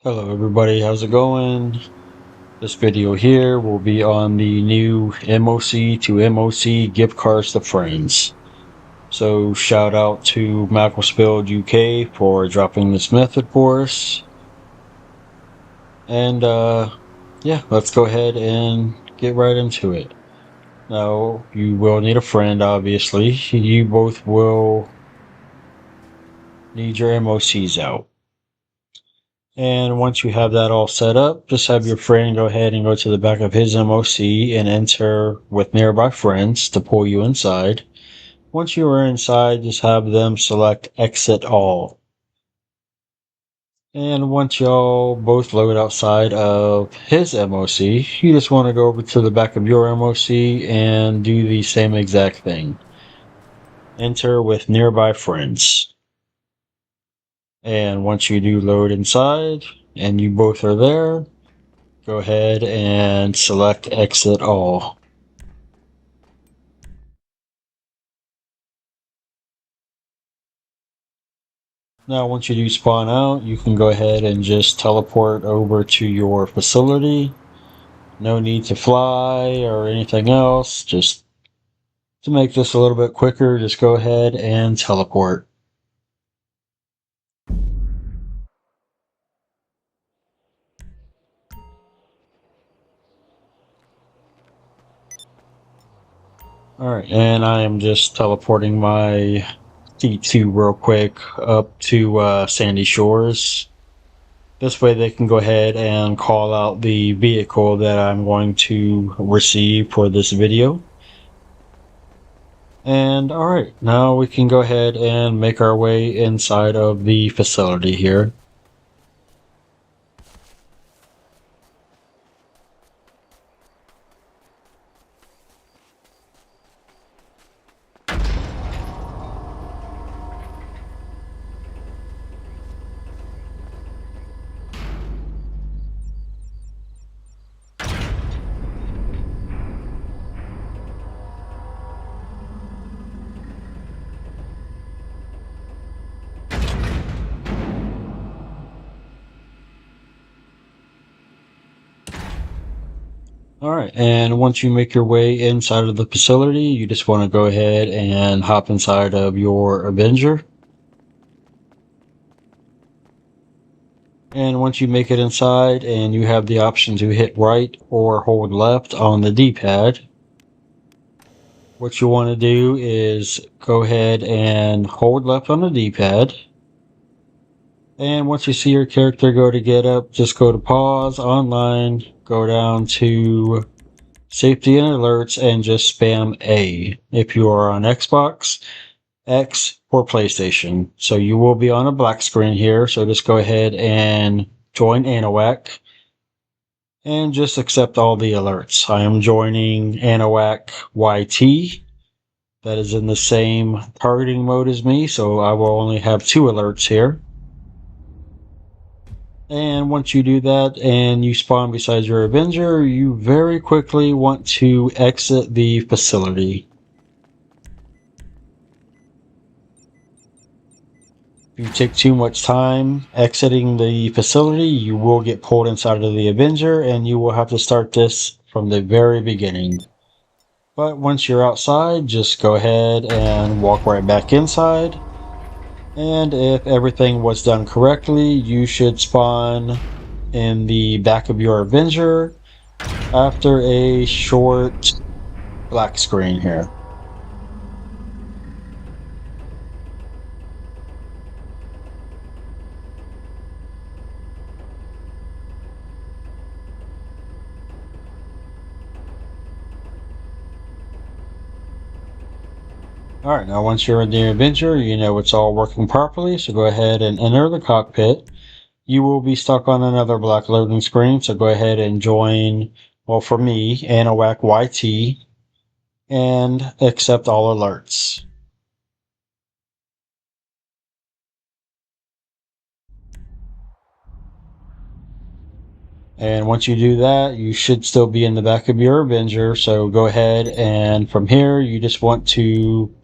Hello everybody, how's it going? This video here will be on the new MOC to MOC gift cards to friends. So shout out to Macclesfield UK for dropping this method for us. And yeah, let's go ahead and get right into it. Now, you will need a friend, obviously. You both will need your MOCs out. And once you have that all set up, just have your friend go ahead and go to the back of his MOC and enter with nearby friends to pull you inside. Once you are inside, just have them select exit all. And once y'all both load outside of his MOC, you just want to go over to the back of your MOC and do the same exact thing. Enter with nearby friends. And once you do load inside and you both are there, go ahead and select exit all. Now once you do spawn out, you can go ahead and just teleport over to your facility. No need to fly or anything else. Just to make this a little bit quicker, just go ahead and teleport. Alright, and I am just teleporting my D2 real quick up to Sandy Shores. This way they can go ahead and call out the vehicle that I'm going to receive for this video. And alright, now we can go ahead and make our way inside of the facility here. Alright, and once you make your way inside of the facility, you just want to go ahead and hop inside of your Avenger. And once you make it inside and you have the option to hit right or hold left on the D-pad, what you want to do is go ahead and hold left on the D-pad. And once you see your character go to get up, just go to pause, online, go down to safety and alerts, and just spam A if you are on Xbox, X for PlayStation. So you will be on a black screen here, so just go ahead and join Anahuac and just accept all the alerts. I am joining Anahuac YT. That is in the same targeting mode as me, so I will only have 2 alerts here. And once you do that and you spawn beside your Avenger, you very quickly want to exit the facility. If you take too much time exiting the facility, you will get pulled inside of the Avenger and you will have to start this from the very beginning. But once you're outside, just go ahead and walk right back inside. And if everything was done correctly, you should spawn in the back of your Avenger after a short black screen here. Alright, now once you're in the Avenger, you know it's all working properly, so go ahead and enter the cockpit. You will be stuck on another black loading screen, so go ahead and join, well for me, Anahuac YT, and accept all alerts. And once you do that, you should still be in the back of your Avenger, so go ahead and from here, you just want to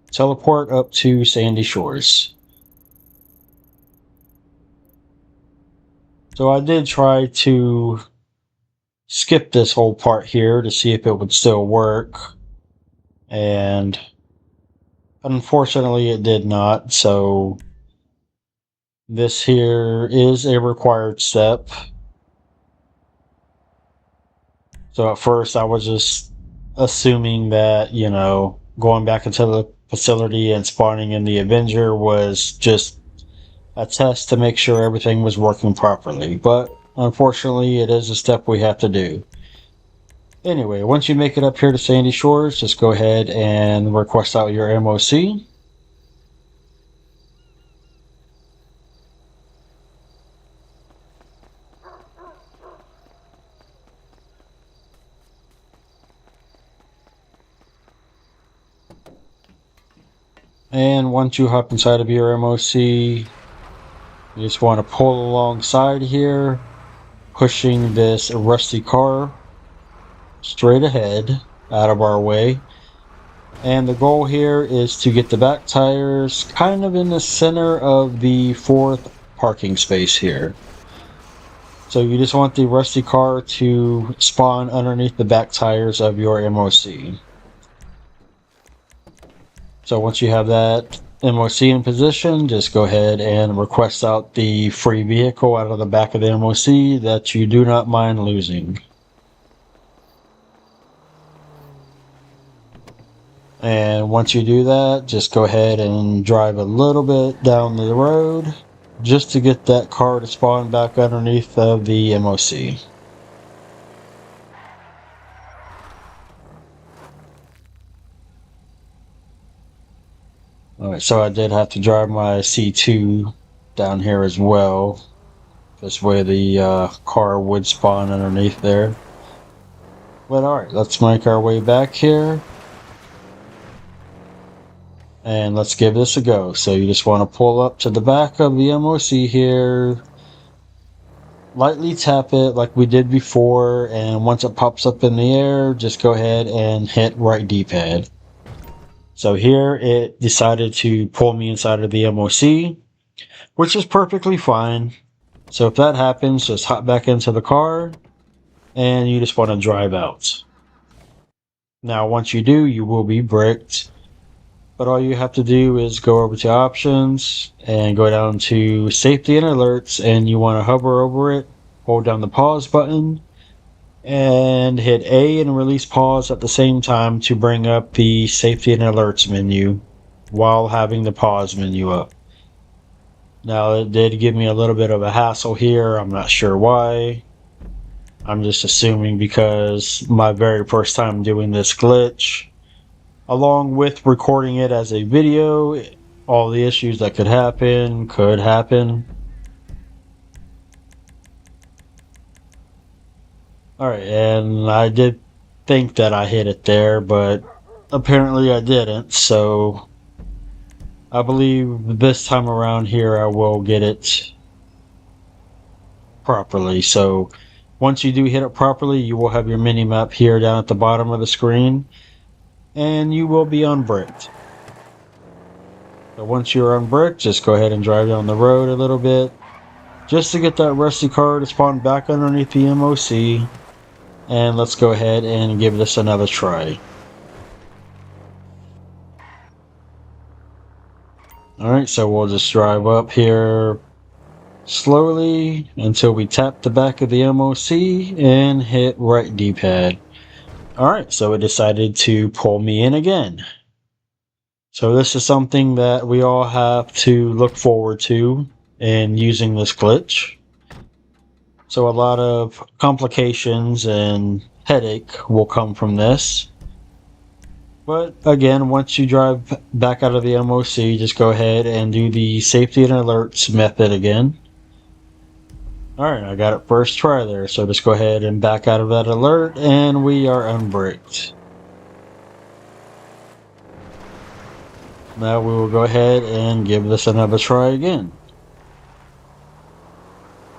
teleport up to Sandy Shores. So I did try to skip this whole part here to see if it would still work, and unfortunately it did not. So this here is a required step. So at first I was just assuming that, going back into the facility and spawning in the Avenger was just a test to make sure everything was working properly. But unfortunately, it is a step we have to do. Anyway, once you make it up here to Sandy Shores, just go ahead and request out your MOC. And once you hop inside of your MOC, you just want to pull alongside here, pushing this rusty car straight ahead out of our way. And the goal here is to get the back tires kind of in the center of the fourth parking space here. So you just want the rusty car to spawn underneath the back tires of your MOC. So once you have that MOC in position, just go ahead and request out the free vehicle out of the back of the MOC that you do not mind losing. And once you do that, just go ahead and drive a little bit down the road just to get that car to spawn back underneath of the MOC. Alright, so I did have to drive my C2 down here as well. This way the car would spawn underneath there. But alright, let's make our way back here. And let's give this a go. So you just want to pull up to the back of the MOC here. Lightly tap it like we did before. And once it pops up in the air, just go ahead and hit right D-pad. So here it decided to pull me inside of the MOC, which is perfectly fine. So if that happens, just hop back into the car and you just want to drive out. Now once you do, you will be bricked. But all you have to do is go over to options and go down to safety and alerts, and you want to hover over it, hold down the pause button, and hit A and release pause at the same time to bring up the safety and alerts menu while having the pause menu up. Now it did give me a little bit of a hassle here. I'm not sure why. I'm just assuming because my very first time doing this glitch, along with recording it as a video, all the issues that could happen. Alright, and I did think that I hit it there, but apparently I didn't, so I believe this time around here I will get it properly. So once you do hit it properly, you will have your mini map here down at the bottom of the screen, and you will be unbricked. So once you're unbricked, just go ahead and drive down the road a little bit just to get that rusty car to spawn back underneath the MOC. And let's go ahead and give this another try. Alright, so we'll just drive up here slowly until we tap the back of the MOC and hit right D-pad. Alright, so it decided to pull me in again. So this is something that we all have to look forward to in using this glitch. So a lot of complications and headache will come from this. But again, once you drive back out of the MOC, just go ahead and do the safety and alerts method again. Alright, I got it first try there, so just go ahead and back out of that alert, and we are unbricked. Now we will go ahead and give this another try again.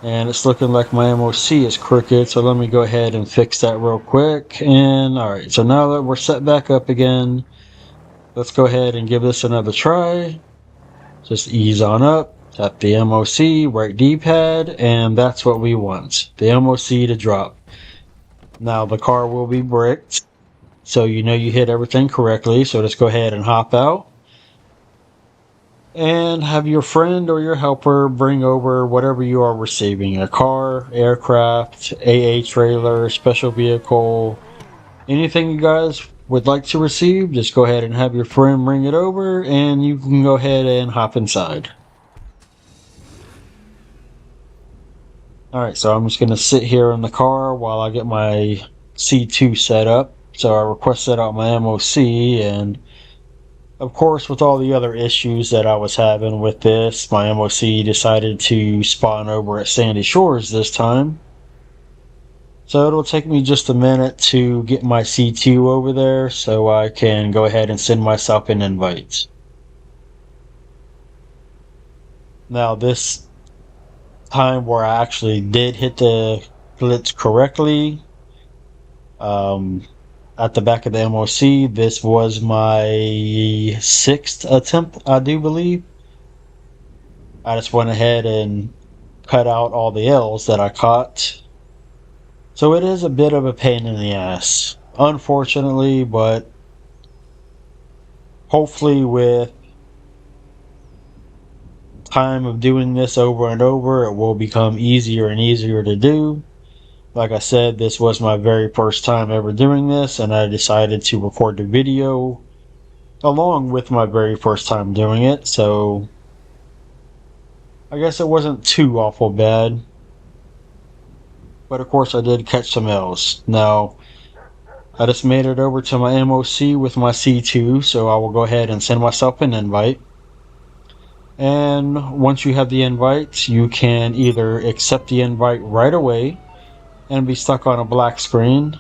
And it's looking like my MOC is crooked, so let me go ahead and fix that real quick. And alright, so now that we're set back up again, let's go ahead and give this another try. Just ease on up, Tap the MOC, right D-pad, and that's what we want, the MOC to drop. Now the car will be bricked, so you know you hit everything correctly, so just go ahead and hop out. And have your friend or your helper bring over whatever you are receiving, a car, aircraft, AA trailer, special vehicle, anything you guys would like to receive. Just go ahead and have your friend bring it over and you can go ahead and hop inside. Alright, so I'm just going to sit here in the car while I get my C2 set up. So I requested out my MOC, and of course, with all the other issues that I was having with this, my MOC decided to spawn over at Sandy Shores this time. So it'll take me just a minute to get my C2 over there so I can go ahead and send myself an invite. Now this time where I actually did hit the glitch correctly, at the back of the MOC, this was my 6th attempt, I do believe. I just went ahead and cut out all the L's that I caught. So it is a bit of a pain in the ass, unfortunately, but hopefully with time of doing this over and over, it will become easier and easier to do. Like I said, this was my very first time ever doing this, and I decided to record the video along with my very first time doing it, so I guess it wasn't too awful bad. But of course I did catch some L's. Now, I just made it over to my MOC with my C2, so I will go ahead and send myself an invite. And once you have the invite, you can either accept the invite right away and be stuck on a black screen.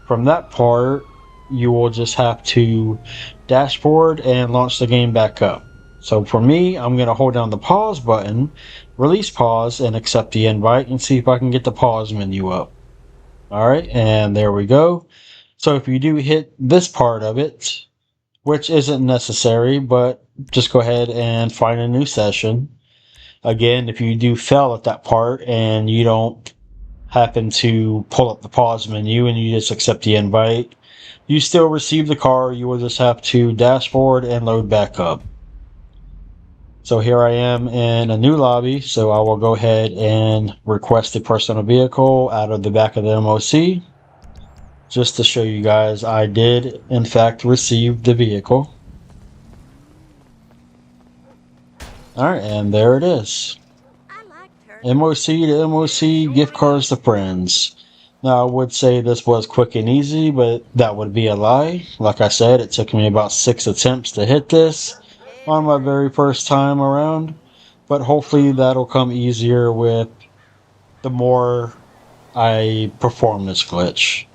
From that part, you will just have to dashboard and launch the game back up. So for me, I'm going to hold down the pause button, release pause, and accept the invite and see if I can get the pause menu up. Alright, and there we go. So if you do hit this part of it, which isn't necessary, but just go ahead and find a new session. Again, if you do fail at that part and you don't happen to pull up the pause menu and you just accept the invite, you still receive the car. You will just have to dashboard and load back up. So here I am in a new lobby, so I will go ahead and request a personal vehicle out of the back of the MOC, just to show you guys I did in fact receive the vehicle. Alright, and there it is. MOC to MOC, gift cards to friends. Now I would say this was quick and easy, but that would be a lie. Like I said, it took me about 6 attempts to hit this on my very first time around, but hopefully that'll come easier with the more I perform this glitch.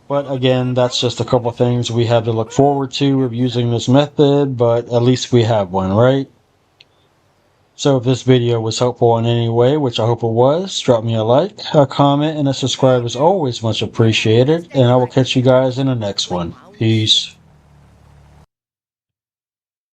But again, that's just a couple things we have to look forward to of using this method, but at least we have one, right? So if this video was helpful in any way, which I hope it was, drop me a like, a comment, and a subscribe is always much appreciated, and I will catch you guys in the next one. Peace.